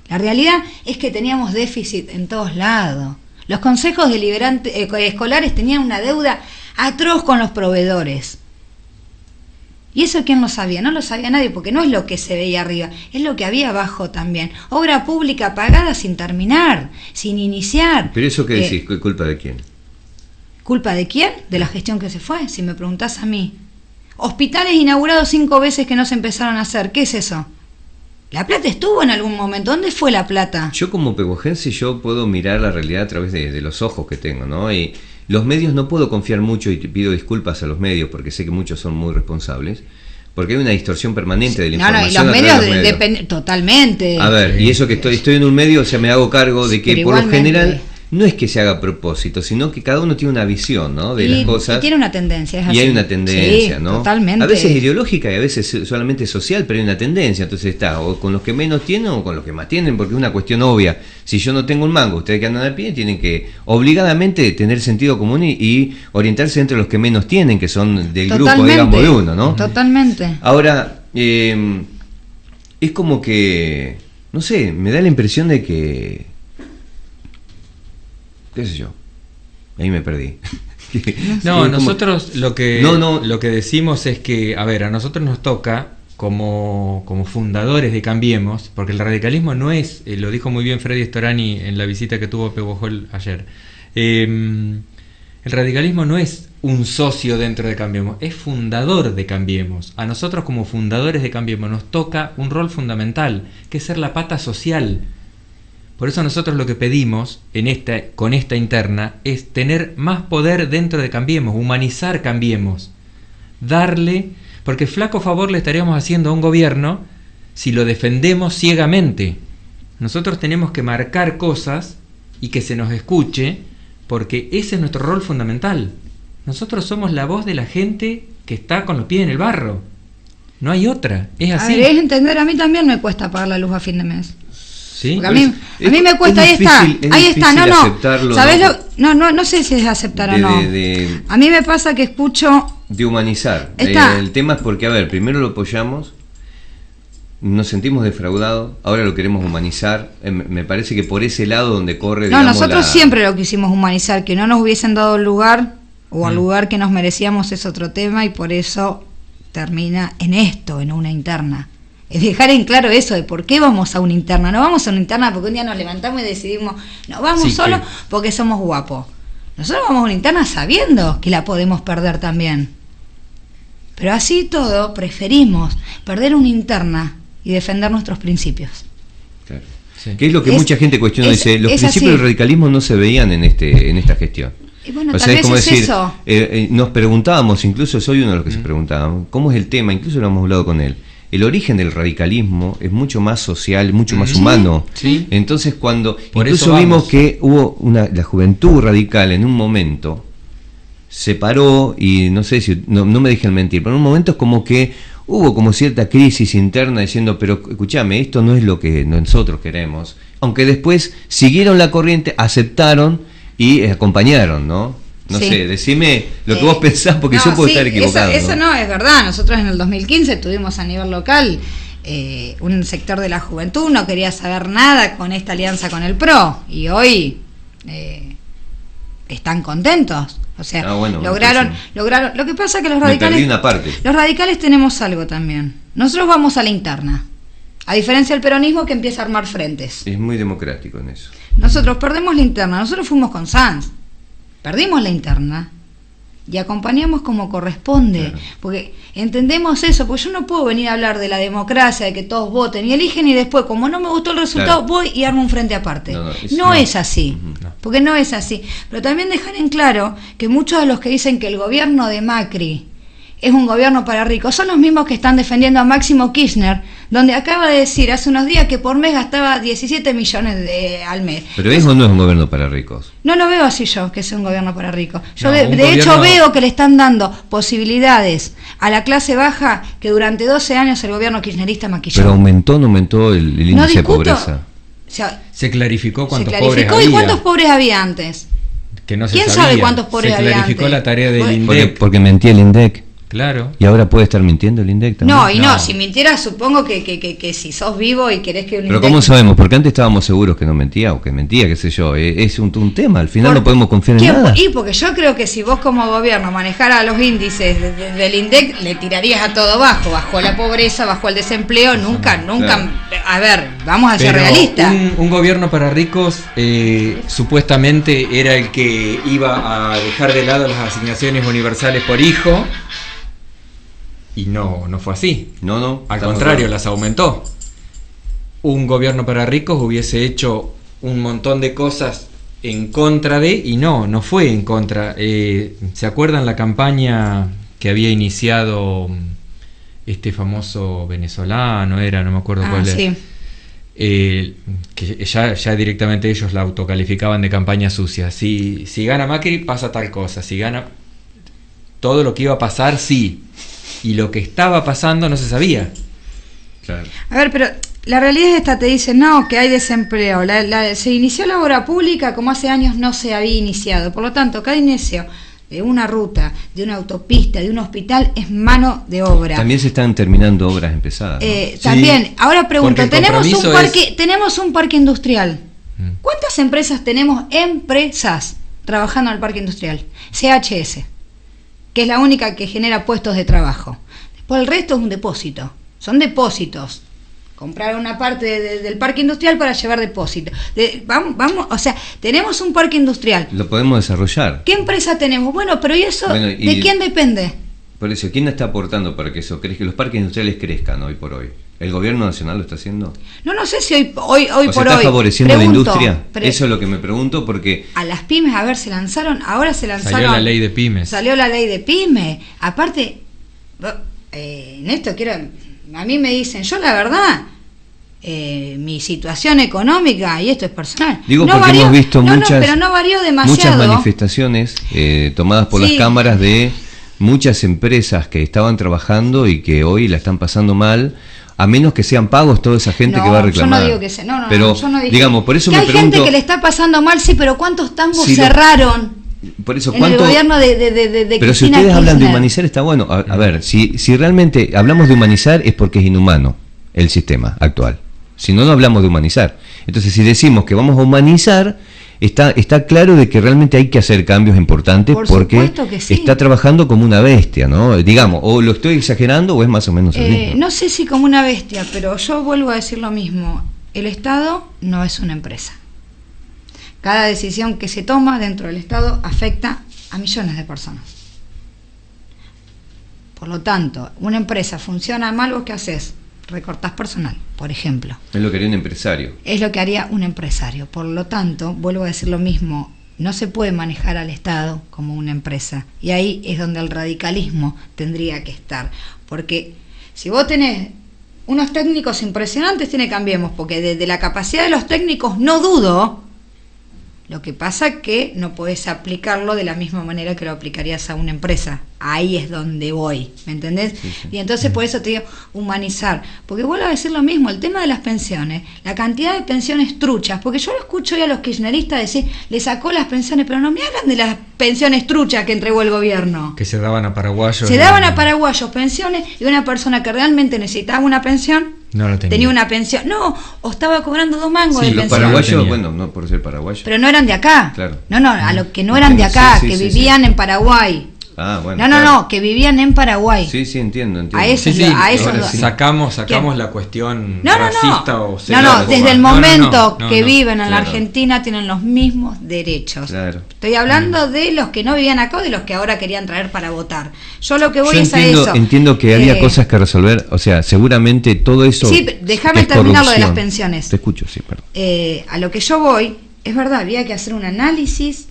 La realidad es que teníamos déficit en todos lados. Los consejos deliberantes escolares tenían una deuda atroz con los proveedores. ¿Y eso quién lo sabía? No lo sabía nadie, porque no es lo que se veía arriba, es lo que había abajo también. Obra pública pagada sin terminar, sin iniciar. ¿Pero eso qué decís? ¿Culpa de quién? ¿Culpa de quién? De la gestión que se fue, si me preguntás a mí. Hospitales inaugurados 5 veces que no se empezaron a hacer. ¿Qué es eso? La plata estuvo en algún momento. ¿Dónde fue la plata? Yo como pehuajense yo puedo mirar la realidad a través de los ojos que tengo, ¿no? Y los medios no puedo confiar mucho, y te pido disculpas a los medios porque sé que muchos son muy responsables, porque hay una distorsión permanente de la información. No, y los medios totalmente. A ver, y eso que estoy en un medio, o sea, me hago cargo de que por lo general no es que se haga a propósito, sino que cada uno tiene una visión, ¿no? De las cosas. Y tiene una tendencia, es así. Y hay una tendencia, sí, ¿no? Totalmente. A veces ideológica y a veces solamente social, pero hay una tendencia. Entonces está o con los que menos tienen o con los que más tienen, porque es una cuestión obvia. Si yo no tengo un mango, ustedes que andan a pie tienen que obligadamente tener sentido común y orientarse entre los que menos tienen, que son del grupo, digamos, de uno, ¿no? Totalmente. Ahora, es como que, no sé, me da la impresión de que, qué sé yo, ahí me perdí. No, nosotros lo que decimos es que, a ver, a nosotros nos toca como fundadores de Cambiemos, porque el radicalismo no es, lo dijo muy bien Freddy Storani en la visita que tuvo a Pehuajol ayer, el radicalismo no es un socio dentro de Cambiemos, es fundador de Cambiemos. A nosotros como fundadores de Cambiemos nos toca un rol fundamental, que es ser la pata social. Por eso nosotros lo que pedimos con esta interna es tener más poder dentro de Cambiemos, humanizar Cambiemos, darle, porque flaco favor le estaríamos haciendo a un gobierno si lo defendemos ciegamente. Nosotros tenemos que marcar cosas y que se nos escuche, porque ese es nuestro rol fundamental. Nosotros somos la voz de la gente que está con los pies en el barro. No hay otra, es así. A ver, es entender, a mí también me cuesta pagar la luz a fin de mes. ¿Sí? A mí me cuesta, ahí está, no, ¿sabés no sé si es aceptar o no. A mí me pasa que escucho de humanizar. El tema es porque, a ver, primero lo apoyamos, nos sentimos defraudados, ahora lo queremos humanizar. Me parece que por ese lado donde corre. No, nosotros siempre lo quisimos humanizar, que no nos hubiesen dado el lugar o al lugar que nos merecíamos es otro tema, y por eso termina en esto, en una interna. Es dejar en claro eso de por qué vamos a una interna. No vamos a una interna porque un día nos levantamos y decidimos, no vamos solo porque somos guapos. Nosotros vamos a una interna sabiendo que la podemos perder también. Pero así todo, preferimos perder una interna y defender nuestros principios. Claro. Sí. Que es lo que mucha gente cuestiona, dice, los principios del radicalismo no se veían en esta gestión. Y bueno, o sea, es como decir, eso. Nos preguntábamos, incluso soy uno de los que se preguntaban, ¿cómo es el tema? Incluso lo hemos hablado con él. El origen del radicalismo es mucho más social, mucho más humano. Sí. Entonces cuando incluso vimos que hubo la juventud radical en un momento se paró, y no sé si no me dejen mentir, pero en un momento es como que hubo como cierta crisis interna diciendo, pero escúchame, esto no es lo que nosotros queremos. Aunque después siguieron la corriente, aceptaron y acompañaron, ¿no? No sé, decime lo que vos pensás, porque yo puedo estar equivocado. Eso no es verdad. Nosotros en el 2015 tuvimos a nivel local un sector de la juventud no quería saber nada con esta alianza con el PRO, y hoy están contentos. O sea, lograron. Lo que pasa es que los radicales tenemos algo también. Nosotros vamos a la interna, a diferencia del peronismo que empieza a armar frentes. Es muy democrático en eso. Nosotros perdemos la interna. Nosotros fuimos con Sanz. Perdimos la interna y acompañamos como corresponde, porque entendemos eso, porque yo no puedo venir a hablar de la democracia, de que todos voten y eligen y después, como no me gustó el resultado, voy y armo un frente aparte. No es así, porque no es así. Pero también dejar en claro que muchos de los que dicen que el gobierno de Macri es un gobierno para ricos son los mismos que están defendiendo a Máximo Kirchner, donde acaba de decir hace unos días que por mes gastaba 17 millones al mes. ¿Pero eso no es un gobierno para ricos? No lo veo así yo, que sea un gobierno para ricos. Yo de hecho veo que le están dando posibilidades a la clase baja que durante 12 años el gobierno kirchnerista maquilló. ¿Pero aumentó o no aumentó el índice de pobreza? O sea, se clarificó cuántos pobres había. ¿Y cuántos pobres había antes? Que no se ¿Quién sabía. sabe cuántos pobres había antes? Se clarificó la tarea del INDEC. Porque mentía el INDEC. Claro. ¿Y ahora puede estar mintiendo el INDEC también? No, si mintiera supongo que si sos vivo y querés que un Pero ¿cómo sabemos? Porque antes estábamos seguros que no mentía o que mentía, qué sé yo. Es un tema, al final no podemos confiar en nada. Y porque yo creo que si vos como gobierno manejaras los índices del INDEC, le tirarías a todo bajo. Bajó la pobreza, bajó el desempleo, nunca. Claro. A ver, vamos a ser realistas. Un gobierno para ricos supuestamente era el que iba a dejar de lado las asignaciones universales por hijo. Y no fue así. No. Al contrario, las aumentó. Un gobierno para ricos hubiese hecho un montón de cosas en contra de, y no fue en contra. ¿Se acuerdan la campaña que había iniciado este famoso venezolano? No me acuerdo cuál sí. Que ya directamente ellos la autocalificaban de campaña sucia. Si gana Macri pasa tal cosa, si gana todo lo que iba a pasar, sí. Y lo que estaba pasando no se sabía. Claro. A ver, pero la realidad es esta, te dicen, no, que hay desempleo. Se inició la obra pública como hace años no se había iniciado. Por lo tanto, cada inicio de una ruta, de una autopista, de un hospital, es mano de obra. También se están terminando obras empezadas, ¿no? También, sí, ahora pregunto, tenemos un parque industrial. ¿Cuántas empresas tenemos trabajando en el parque industrial? CHS, que es la única que genera puestos de trabajo. Después el resto es un depósito, son depósitos. Comprar una parte del parque industrial para llevar depósito. Vamos, o sea, tenemos un parque industrial. Lo podemos desarrollar. ¿Qué empresa tenemos? Bueno, pero ¿y eso de quién depende? Por eso, ¿quién está aportando para que eso? ¿Crees que los parques industriales crezcan hoy por hoy? ¿El gobierno nacional lo está haciendo? No sé si hoy por hoy. ¿Está favoreciendo la industria? Eso es lo que me pregunto, porque... A las pymes, se lanzaron. Salió la ley de pymes. Salió la ley de pymes. Aparte, Néstor, a mí me dicen, yo la verdad, mi situación económica, y esto es personal, digo, no porque varió, hemos visto pero no varió demasiado. Muchas manifestaciones tomadas por las cámaras de muchas empresas que estaban trabajando y que hoy la están pasando mal, a menos que sean pagos toda esa gente que va a reclamar. Yo no digo que sea, pero, yo no dije, digamos, por eso que me hay pregunto... gente que le está pasando mal, sí, pero ¿cuántos tambos cerraron? Por eso, en el gobierno de pero si ustedes hablan de humanizar, está bueno. A ver, si realmente hablamos de humanizar es porque es inhumano el sistema actual. Si no hablamos de humanizar. Entonces, si decimos que vamos a humanizar, está claro de que realmente hay que hacer cambios importantes, porque sí. Está trabajando como una bestia, ¿no? Digamos, o lo estoy exagerando o es más o menos el mismo. No sé si como una bestia, pero yo vuelvo a decir lo mismo. El Estado no es una empresa. Cada decisión que se toma dentro del Estado afecta a millones de personas. Por lo tanto, una empresa funciona mal, ¿vos qué haces? Recortás personal, por ejemplo. Es lo que haría un empresario. Es lo que haría un empresario. Por lo tanto, vuelvo a decir lo mismo, no se puede manejar al Estado como una empresa. Y ahí es donde el radicalismo tendría que estar. Porque si vos tenés unos técnicos impresionantes, Cambiemos, porque desde la capacidad de los técnicos no dudo. Lo que pasa es que no podés aplicarlo de la misma manera que lo aplicarías a una empresa. Ahí es donde voy, ¿me entendés? Sí. Y entonces por eso te digo humanizar. Porque vuelvo a decir lo mismo, el tema de las pensiones, la cantidad de pensiones truchas, porque yo lo escucho hoy a los kirchneristas decir, le sacó las pensiones, pero no me hablan de las pensiones truchas que entregó el gobierno. Que se daban a paraguayos. Se daban a paraguayos pensiones, y una persona que realmente necesitaba una pensión, no lo tenía una pensión, o estaba cobrando 2 mangos de pensión. Los paraguayos, bueno, no por ser paraguayos. Pero no eran de acá. Claro. No, a los que no eran de acá, que vivían en Paraguay. bueno. No, que vivían en Paraguay. Sí, entiendo. A eso, sacamos la cuestión racista o desde el momento que viven en la Argentina tienen los mismos derechos. Claro. Estoy hablando de los que no vivían acá o de los que ahora querían traer para votar. Yo lo que voy es a eso. Entiendo que había cosas que resolver, o sea, seguramente todo eso. Sí, déjame terminar lo de las pensiones. Te escucho, sí, perdón. A lo que yo voy, es verdad, había que hacer un análisis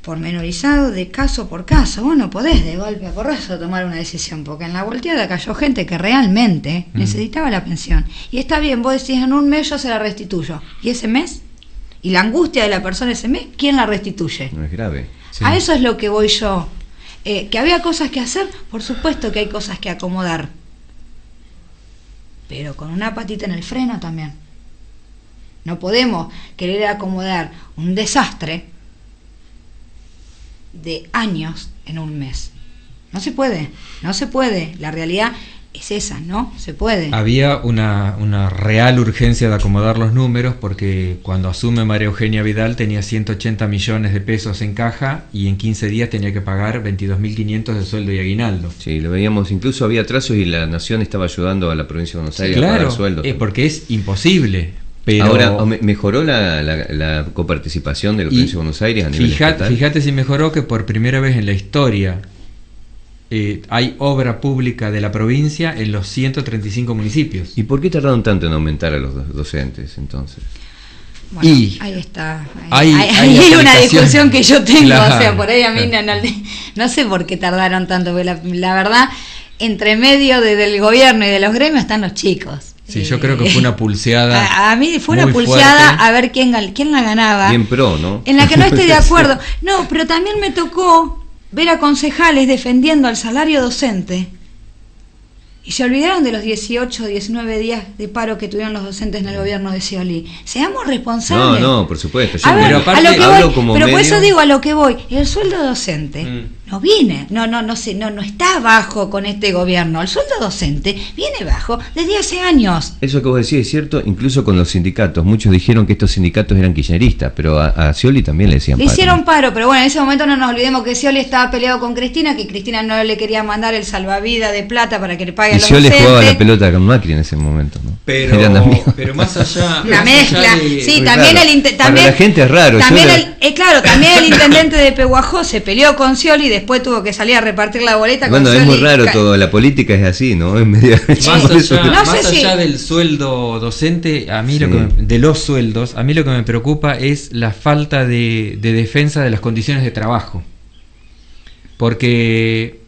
pormenorizado de caso por caso. Vos no podés de golpe a porrazo tomar una decisión, porque en la volteada cayó gente que realmente necesitaba la pensión. Y está bien, vos decís, en un mes yo se la restituyo. ¿Y ese mes? ¿Y la angustia de la persona ese mes? ¿Quién la restituye? No es grave. Sí. A eso es lo que voy yo. ¿Que había cosas que hacer? Por supuesto que hay cosas que acomodar. Pero con una patita en el freno también. No podemos querer acomodar un desastre de años en un mes. No se puede. La realidad es esa, no se puede. Había una real urgencia de acomodar los números, porque cuando asume María Eugenia Vidal tenía 180 millones de pesos en caja y en 15 días tenía que pagar 22.500 de sueldo y aguinaldo. Sí, lo veíamos, incluso había atrasos y la Nación estaba ayudando a la provincia de Buenos Aires a pagar sueldos. Porque es imposible. Pero ahora, ¿mejoró la coparticipación de la provincia de Buenos Aires a nivel estatal? Fíjate si mejoró, que por primera vez en la historia hay obra pública de la provincia en los 135 municipios. ¿Y por qué tardaron tanto en aumentar a los docentes entonces? Bueno, ahí está. Hay una discusión que yo tengo, claro. O sea, por ahí a mí no sé por qué tardaron tanto, porque la verdad, entre medio del gobierno y de los gremios están los chicos. Sí, yo creo que fue una pulseada. A mí fue una pulseada fuerte. A ver quién la ganaba. Bien pro, ¿no? En la que no estoy de acuerdo. No, pero también me tocó ver a concejales defendiendo al salario docente. Y se olvidaron de los 18 o 19 días de paro que tuvieron los docentes en el gobierno de Scioli. Seamos responsables. No, por supuesto. Yo pero por eso digo a lo que voy. El sueldo docente no está bajo con este gobierno. El sueldo docente viene bajo desde hace años. Eso que vos decís es cierto, incluso con los sindicatos. Muchos dijeron que estos sindicatos eran kirchneristas, pero a Scioli también le decían paro. Le hicieron paro, pero bueno, en ese momento no nos olvidemos que Scioli estaba peleado con Cristina, que Cristina no le quería mandar el salvavidas de plata para que le pague a los docentes. Y Scioli jugaba la pelota con Macri en ese momento, ¿no? Pero más allá... Una mezcla. Sí, también para la gente es raro. También también el intendente de Pehuajó se peleó con Scioli y después tuvo que salir a repartir la boleta con Scioli. Es muy raro todo, la política es así, ¿no? Es medio... Más allá del sueldo docente, a mí de los sueldos, a mí lo que me preocupa es la falta de defensa de las condiciones de trabajo. Porque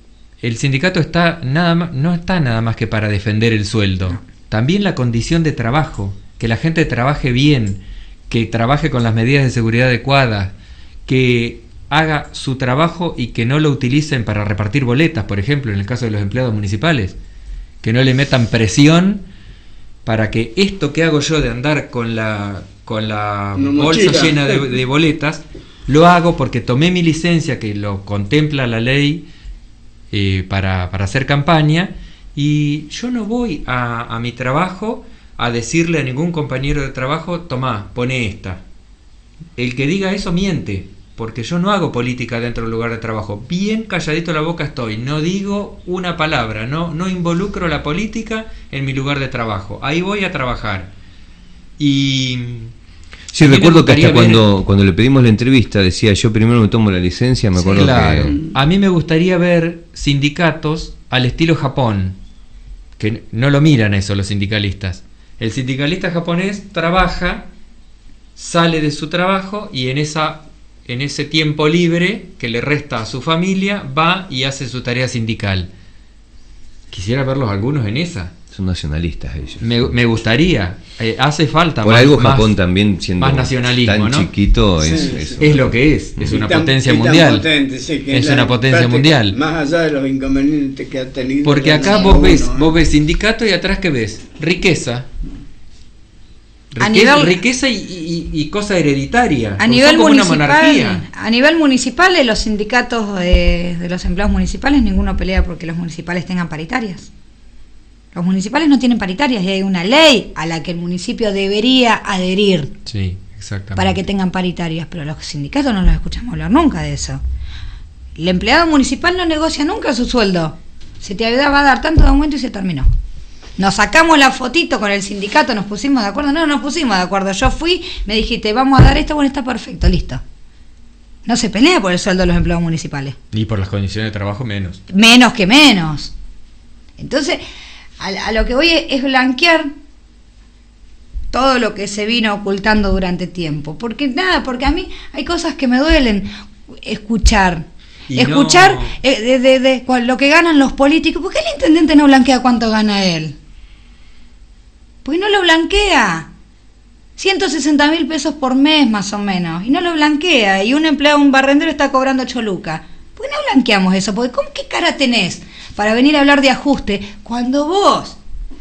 el sindicato no está nada más que para defender el sueldo. También la condición de trabajo, que la gente trabaje bien, que trabaje con las medidas de seguridad adecuadas, que haga su trabajo y que no lo utilicen para repartir boletas, por ejemplo, en el caso de los empleados municipales, que no le metan presión para que esto que hago yo de andar con la bolsa llena de boletas, lo hago porque tomé mi licencia, que lo contempla la ley para hacer campaña, y yo no voy a mi trabajo a decirle a ningún compañero de trabajo, tomá, pone esta. El que diga eso miente, porque yo no hago política dentro del lugar de trabajo. Bien calladito la boca estoy, no digo una palabra, no involucro la política en mi lugar de trabajo. Ahí voy a trabajar. Y sí, recuerdo que hasta cuando le pedimos la entrevista decía, yo primero me tomo la licencia, me acuerdo claro. A mí me gustaría ver sindicatos al estilo Japón, que no lo miran eso los sindicalistas. El sindicalista japonés trabaja, sale de su trabajo y en ese tiempo libre que le resta a su familia va y hace su tarea sindical. Quisiera verlos algunos en esa. Son nacionalistas ellos. Me gustaría. Hace falta por algo Japón también siendo más nacionalismo, tan ¿no? chiquito es lo que es una potencia mundial. Es una potencia mundial. Más allá de los inconvenientes que ha tenido. Porque acá vos ves sindicato y atrás ¿qué ves? Riqueza y cosa hereditaria. A nivel municipal, los sindicatos de los empleados municipales, ninguno pelea porque los municipales tengan paritarias. Los municipales no tienen paritarias y hay una ley a la que el municipio debería adherir. Sí, exactamente. Para que tengan paritarias, pero los sindicatos no los escuchamos hablar nunca de eso. El empleado municipal no negocia nunca su sueldo. Se te va a dar tanto de aumento y se terminó. Nos sacamos la fotito con el sindicato, nos pusimos de acuerdo. No nos pusimos de acuerdo. Yo fui, me dijiste, vamos a dar esto, bueno, está perfecto, listo. No se pelea por el sueldo de los empleados municipales. Y por las condiciones de trabajo menos. Menos que menos. Entonces, a lo que voy es blanquear todo lo que se vino ocultando durante tiempo. Porque a mí hay cosas que me duelen escuchar. Escuchar de lo que ganan los políticos. ¿Por qué el intendente no blanquea cuánto gana él? Pues no lo blanquea. 160.000 pesos por mes más o menos. Y no lo blanquea. Y un empleado, un barrendero está cobrando 8 lucas. ¿Por qué no blanqueamos eso? Porque ¿qué cara tenés para venir a hablar de ajuste cuando vos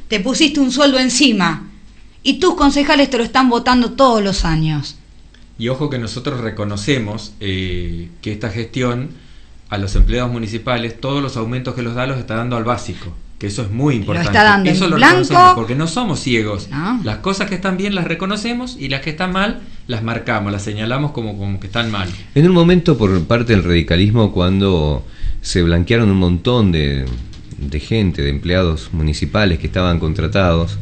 te pusiste un sueldo encima y tus concejales te lo están votando todos los años? Y ojo que nosotros reconocemos que esta gestión a los empleados municipales, todos los aumentos que los está dando al básico, que eso es muy importante. Lo está dando eso en lo blanco, reconocemos porque no somos ciegos. No. Las cosas que están bien las reconocemos y las que están mal las marcamos, las señalamos como que están mal. En un momento por parte del radicalismo, cuando se blanquearon un montón de gente, de empleados municipales que estaban contratados,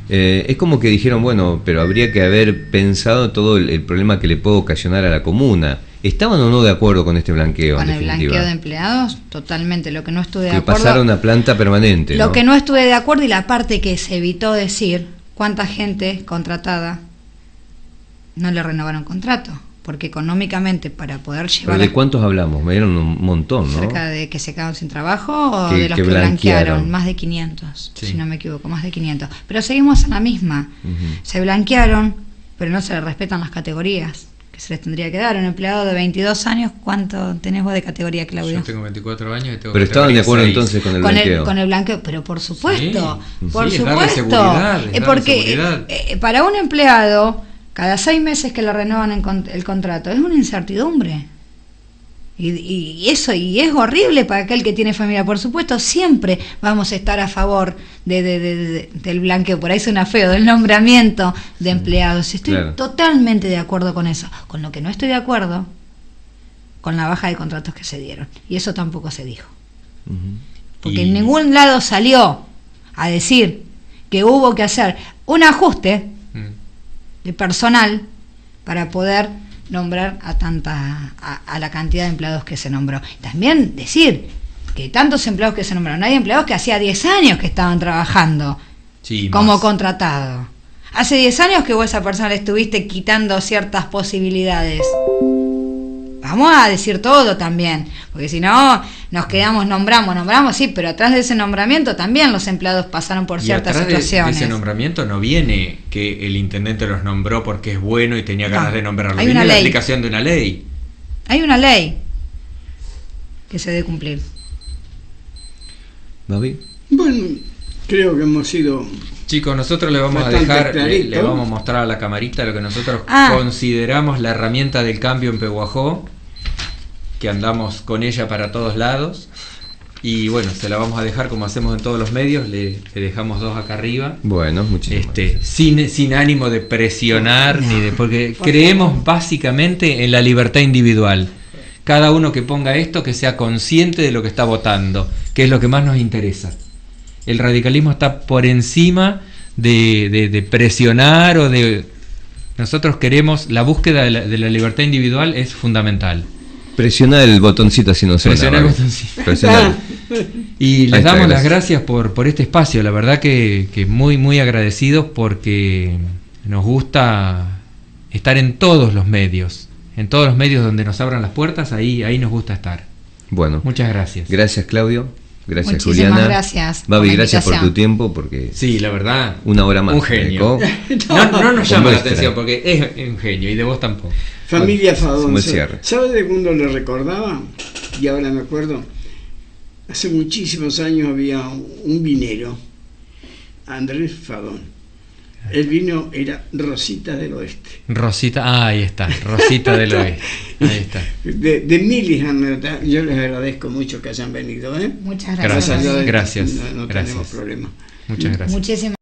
es como que dijeron, bueno, pero habría que haber pensado todo el problema que le puede ocasionar a la comuna. ¿Estaban o no de acuerdo con este blanqueo? Con en el definitiva? blanqueo de empleados, totalmente. Lo que no estuve de que acuerdo... pasaron a planta permanente. Lo ¿no? que no estuve de acuerdo y la parte que se evitó decir, cuánta gente contratada no le renovaron contrato. Porque económicamente para poder llevar... ¿Pero de cuántos hablamos? Me dieron un montón, ¿no? ¿Cerca de que se quedaron sin trabajo o Que de los que blanquearon. blanquearon? Más de 500, Sí. si no me equivoco, más de 500. Pero seguimos en la misma. Se blanquearon, pero no se le respetan las categorías que se les tendría que dar. Un empleado de 22 años, ¿cuánto tenés vos de categoría, Claudio? Yo tengo 24 años y tengo Pero estaban de acuerdo 6. entonces con el blanqueo. Con el blanqueo, pero por supuesto, por Sí, es darle supuesto. seguridad, es darle Porque seguridad. Para un empleado, cada 6 meses que le renuevan el contrato, es una incertidumbre. Y eso, y es horrible para aquel que tiene familia. Por supuesto, siempre vamos a estar a favor del blanqueo, por ahí suena feo, del nombramiento de empleados. Estoy totalmente de acuerdo con eso. Con lo que no estoy de acuerdo, con la baja de contratos que se dieron. Y eso tampoco se dijo. Porque en ningún lado salió a decir que hubo que hacer un ajuste de personal para poder nombrar a la cantidad de empleados que se nombró. También decir que tantos empleados que se nombraron, hay empleados que hacía 10 años que estaban trabajando como contratado. Hace 10 años que vos a esa persona le estuviste quitando ciertas posibilidades. Vamos a decir todo también, porque si no nos quedamos, nombramos, sí, pero atrás de ese nombramiento también los empleados pasaron por ciertas situaciones. De ese nombramiento no viene que el intendente los nombró porque es bueno y tenía ganas de nombrarlo. Hay una la ley. aplicación de una ley. Hay una ley que se debe cumplir. ¿David? Bueno, creo que hemos sido... Chicos, nosotros le vamos a dejar, le vamos a mostrar a la camarita lo que nosotros consideramos la herramienta del cambio en Pehuajó, que andamos con ella para todos lados. Y bueno, se la vamos a dejar como hacemos en todos los medios, le dejamos 2 acá arriba. Bueno, muchísimas gracias. Sin ánimo de presionar, porque creemos básicamente en la libertad individual. Cada uno que ponga esto, que sea consciente de lo que está votando, que es lo que más nos interesa. El radicalismo está por encima de presionar o de... Nosotros queremos, la búsqueda de la libertad individual es fundamental. Presiona el botoncito si no suena. Presiona el botoncito. Presiona. Y les damos las gracias por este espacio, la verdad que muy muy agradecidos porque nos gusta estar en todos los medios donde nos abran las puertas, ahí nos gusta estar. Bueno. Muchas gracias. Gracias, Claudio. Gracias, Muchísimas Juliana. Gracias. Babi, gracias por tu tiempo, porque... Sí, la verdad. Una hora más. Un genio. No nos llama la atención porque es un genio y de vos tampoco. Familia Fadón. ¿Sabes de cuándo le recordaba? Y ahora me acuerdo. Hace muchísimos años había un vinero, Andrés Fadón. El vino era Rosita del Oeste. Rosita, ahí está, Rosita del Oeste. Ahí está. De miles anécdotas. Yo les agradezco mucho que hayan venido. Muchas gracias. Gracias. No tenemos problema. Muchas gracias. Muchísimas